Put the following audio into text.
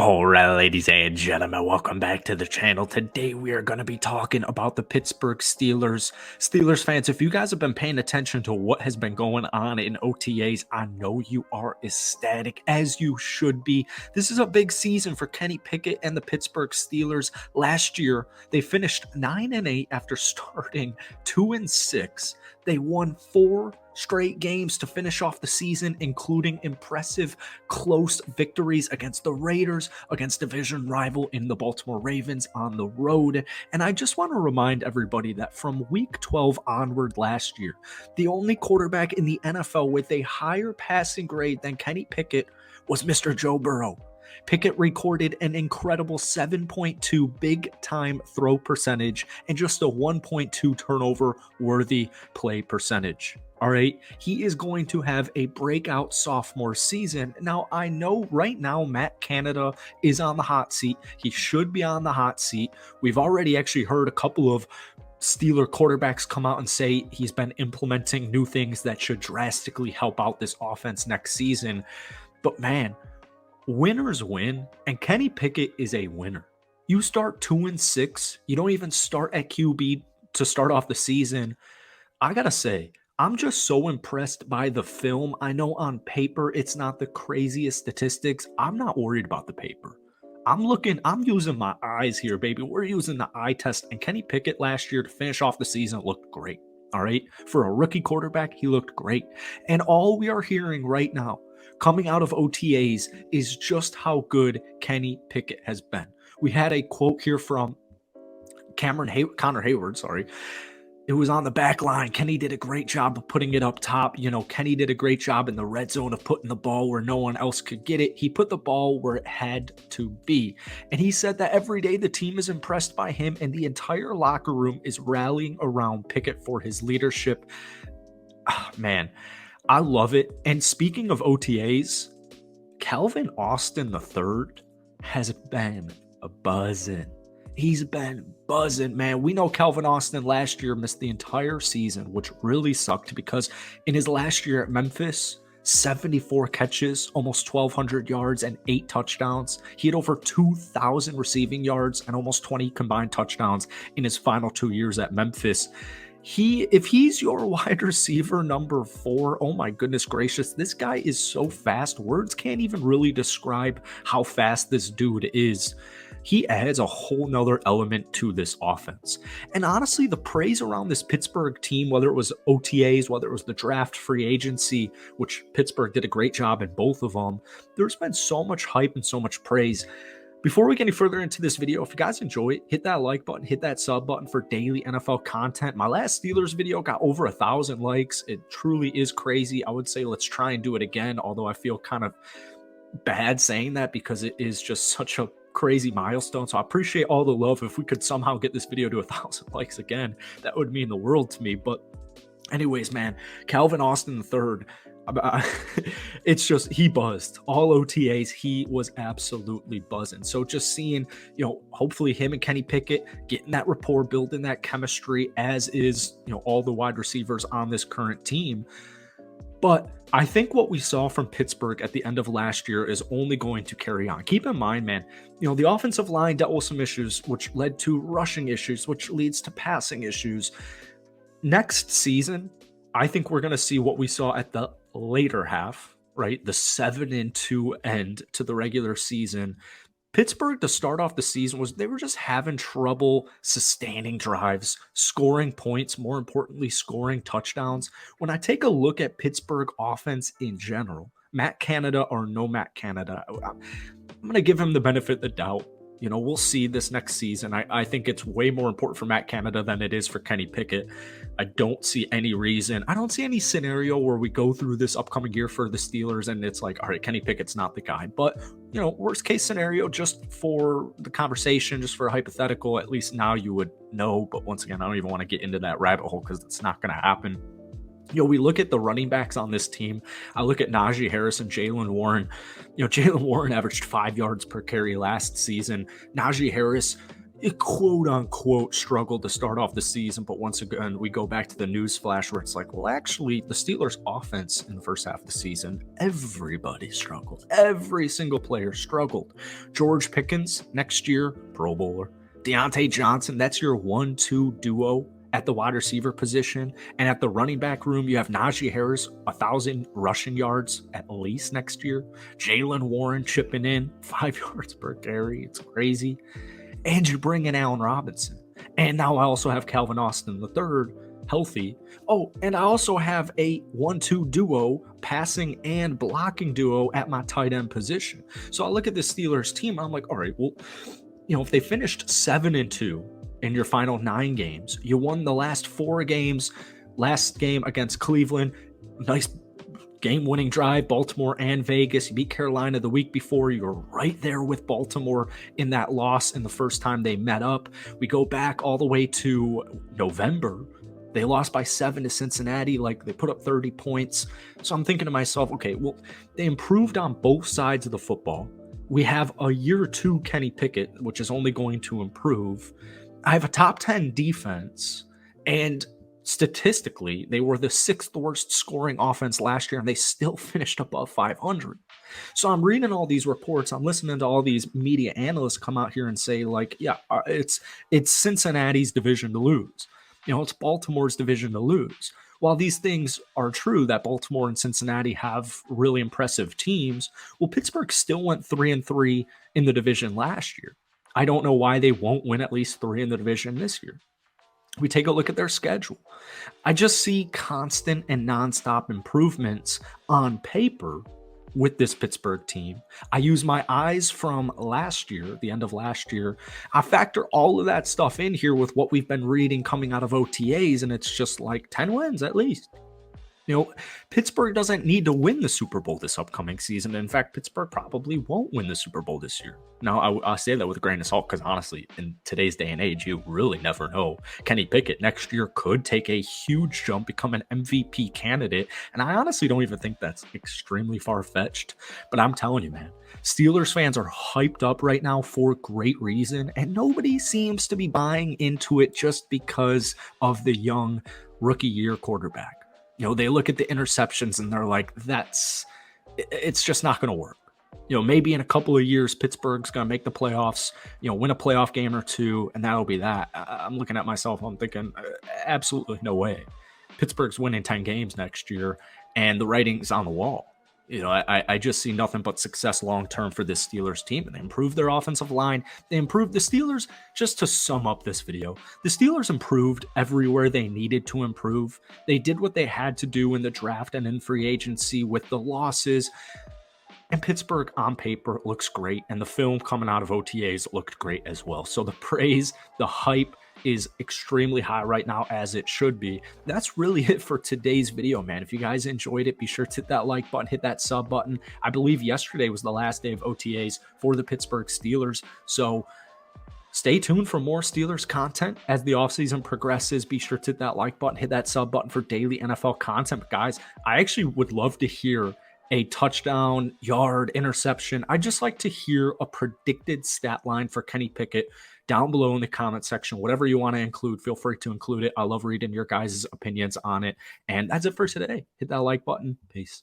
All right, ladies and gentlemen, welcome back to the channel. Today we are going to be talking about the Pittsburgh Steelers. Steelers fans, if you guys have been paying attention to what has been going on in OTAs, I know you are ecstatic, as you should be. This is a big season for Kenny Pickett and the Pittsburgh Steelers. Last year, they finished 9-8 after starting 2-6. They won 4 straight games to finish off the season, including impressive close victories against the Raiders, against division rival in the Baltimore Ravens on the road. And I just want to remind everybody that from week 12 onward last year, the only quarterback in the NFL with a higher passing grade than Kenny Pickett was Mr. Joe Burrow. Pickett recorded an incredible 7.2 big-time throw percentage and just a 1.2 turnover-worthy play percentage. All right, he is going to have a breakout sophomore season. Now, I know right now Matt Canada is on the hot seat. He should be on the hot seat. We've already actually heard a couple of Steeler quarterbacks come out and say he's been implementing new things that should drastically help out this offense next season. But man, winners win, and Kenny Pickett is a winner. You start 2-6. You don't even start at QB to start off the season. I gotta say, I'm just so impressed by the film. I know on paper it's not the craziest statistics. I'm not worried about the paper. I'm using my eyes here, baby. We're using the eye test. And Kenny Pickett last year to finish off the season looked great. All right. For a rookie quarterback, he looked great. And all we are hearing right now coming out of OTAs is just how good Kenny Pickett has been. We had a quote here from Connor Hayward, sorry. It was on the back line. Kenny did a great job of putting it up top. You know, Kenny did a great job in the red zone of putting the ball where no one else could get it. He put the ball where it had to be. And he said that every day the team is impressed by him and the entire locker room is rallying around Pickett for his leadership. Man, I love it. And speaking of OTAs, Calvin Austin III has been buzzing. He's been buzzing, man. We know Calvin Austin last year missed the entire season, which really sucked because in his last year at Memphis, 74 catches, almost 1,200 yards, and 8 touchdowns. He had over 2,000 receiving yards and almost 20 combined touchdowns in his final 2 years at Memphis. If he's your wide receiver number 4, oh my goodness gracious, this guy is so fast. Words can't even really describe how fast this dude is. He adds a whole nother element to this offense. And honestly, the praise around this Pittsburgh team, whether it was OTAs, whether it was the draft, free agency, which Pittsburgh did a great job in both of them, there's been so much hype and so much praise. Before we get any further into this video, if you guys enjoy it, hit that like button, hit that sub button for daily NFL content. My last Steelers video got over 1,000 likes. It truly is crazy. I would say let's try and do it again, although I feel kind of bad saying that because it is just such a crazy milestone. So I appreciate all the love. If we could somehow get this video to 1,000 likes again, that would mean the world to me. But anyways, man, Calvin Austin III, it's just, he buzzed. All OTAs, he was absolutely buzzing. So just seeing, you know, hopefully him and Kenny Pickett getting that rapport, building that chemistry, as is, you know, all the wide receivers on this current team. But I think what we saw from Pittsburgh at the end of last year is only going to carry on. Keep in mind, man, you know, the offensive line dealt with some issues, which led to rushing issues, which leads to passing issues. Next season, I think we're going to see what we saw at the later half, right? The 7-2 end to the regular season. Pittsburgh, to start off the season, they were just having trouble sustaining drives, scoring points, more importantly, scoring touchdowns. When I take a look at Pittsburgh offense in general, Matt Canada or no Matt Canada, I'm going to give him the benefit of the doubt. You know, we'll see this next season. I think it's way more important for Matt Canada than it is for Kenny Pickett. I don't see any reason. I don't see any scenario where we go through this upcoming year for the Steelers and it's like, all right, Kenny Pickett's not the guy. But, you know, worst case scenario, just for the conversation, just for a hypothetical, at least now you would know. But once again, I don't even want to get into that rabbit hole because it's not going to happen. You know, we look at the running backs on this team. I look at Najee Harris and Jaylen Warren. You know, Jaylen Warren averaged 5 yards per carry last season. Najee Harris, quote unquote struggled to start off the season, but once again we go back to the news flash where it's like, well, actually the Steelers offense in the first half of the season, everybody struggled. Every single player struggled. George Pickens next year, Pro Bowler. Deontay Johnson, that's your 1-2 duo at the wide receiver position. And at the running back room, you have Najee Harris, 1,000 rushing yards at least next year. Jaylen Warren chipping in 5 yards per carry. It's crazy. And you bring in Allen Robinson. And now I also have Calvin Austin III healthy. Oh, and I also have a 1-2 duo, passing and blocking duo at my tight end position. So I look at the Steelers team, I'm like, all right, well, if they finished 7-2 in your final 9 games, you won the last 4 games, last game against Cleveland, nice game-winning drive, Baltimore and Vegas. You beat Carolina the week before. You're right there with Baltimore in that loss in the first time they met up. We go back all the way to November. They lost by 7 to Cincinnati. Like, they put up 30 points. So I'm thinking to myself, okay, well, they improved on both sides of the football. We have a year 2 Kenny Pickett, which is only going to improve. I have a top 10 defense, and statistically, they were the 6th worst scoring offense last year, and they still finished above 500. So I'm reading all these reports. I'm listening to all these media analysts come out here and say, like, yeah, it's Cincinnati's division to lose. It's Baltimore's division to lose. While these things are true that Baltimore and Cincinnati have really impressive teams, well, Pittsburgh still went 3-3 in the division last year. I don't know why they won't win at least 3 in the division this year. We take a look at their schedule. I just see constant and nonstop improvements on paper with this Pittsburgh team. I use my eyes from last year, the end of last year. I factor all of that stuff in here with what we've been reading coming out of OTAs, and it's just like 10 wins at least. Pittsburgh doesn't need to win the Super Bowl this upcoming season. In fact, Pittsburgh probably won't win the Super Bowl this year. Now, I say that with a grain of salt because honestly, in today's day and age, you really never know. Kenny Pickett next year could take a huge jump, become an MVP candidate. And I honestly don't even think that's extremely far-fetched. But I'm telling you, man, Steelers fans are hyped up right now for great reason. And nobody seems to be buying into it just because of the young rookie year quarterback. They look at the interceptions and they're like, it's just not going to work. Maybe in a couple of years, Pittsburgh's going to make the playoffs, win a playoff game or 2, and that'll be that. I'm looking at myself, I'm thinking, absolutely no way. Pittsburgh's winning 10 games next year, and the writing's on the wall. I just see nothing but success long-term for this Steelers team. And they improved their offensive line. They improved the Steelers. Just to sum up this video, the Steelers improved everywhere they needed to improve. They did what they had to do in the draft and in free agency with the losses. And Pittsburgh on paper looks great. And the film coming out of OTAs looked great as well. So the praise, the hype, is extremely high right now, as it should be. That's really it for today's video, man. If you guys enjoyed it, be sure to hit that like button, hit that sub button. I believe yesterday was the last day of OTAs for the Pittsburgh Steelers. So stay tuned for more Steelers content as the offseason progresses. Be sure to hit that like button, hit that sub button for daily NFL content. But guys, I actually would love to hear a touchdown, yard, interception. I'd just like to hear a predicted stat line for Kenny Pickett down below in the comment section. Whatever you want to include, feel free to include it. I love reading your guys' opinions on it. And that's it for today. Hit that like button. Peace.